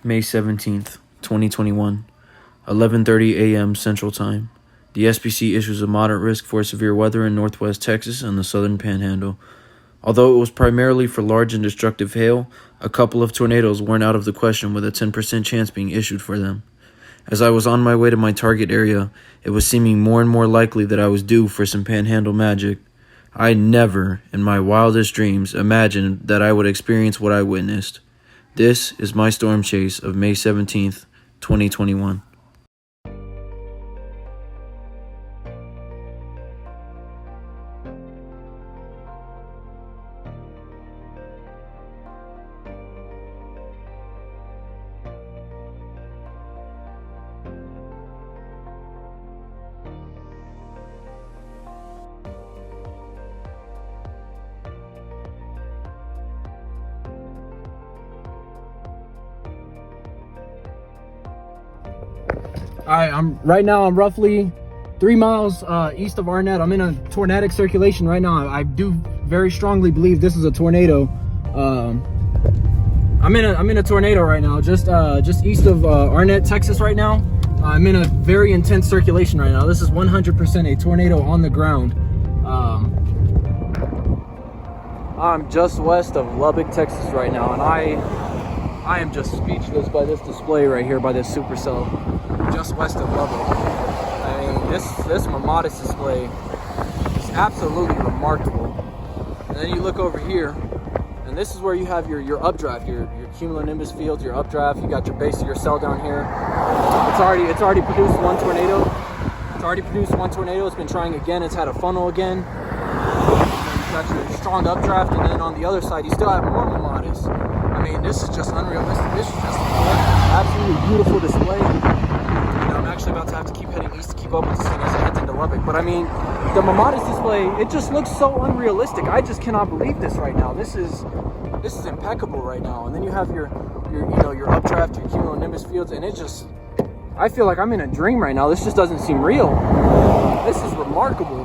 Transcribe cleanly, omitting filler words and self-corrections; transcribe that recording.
May 17th, 2021, 11:30 a.m. Central Time. The SPC issues a moderate risk for severe weather in northwest Texas and the southern panhandle. Although it was primarily for large and destructive hail, a couple of tornadoes weren't out of the question with a 10% chance being issued for them. As I was on my way to my target area, it was seeming more and more likely that I was due for some panhandle magic. I never, in my wildest dreams, imagined that I would experience what I witnessed. This is my storm chase of May 17th, 2021. All right, I'm roughly 3 miles east of Arnett. I'm in a tornadic circulation right now. I do very strongly believe this is a tornado. I'm in a tornado right now, just east of Arnett, Texas right now. I'm in a very intense circulation right now. This is 100% a tornado on the ground. I'm just west of Lubbock, Texas right now, and I am just speechless by this display right here, by this supercell, just west of Lubbock. I mean, this Mammatus display is absolutely remarkable. And then you look over here, and this is where you have your updraft, your cumulonimbus field, your updraft. You got your base of your cell down here. It's already produced one tornado. It's been trying again. It's had a funnel again. You got your strong updraft, and then on the other side, you still have more Mammatus. I mean, this is just unrealistic. This is just an absolutely beautiful display. I'm actually about to have to keep heading east to keep up with this thing as it heads into Lubbock. But I mean, the Mammatus display, it just looks so unrealistic. I just cannot believe this right now. This is impeccable right now. And then you have your updraft, your cumulonimbus fields, and it just, I feel like I'm in a dream right now. This just doesn't seem real. This is remarkable.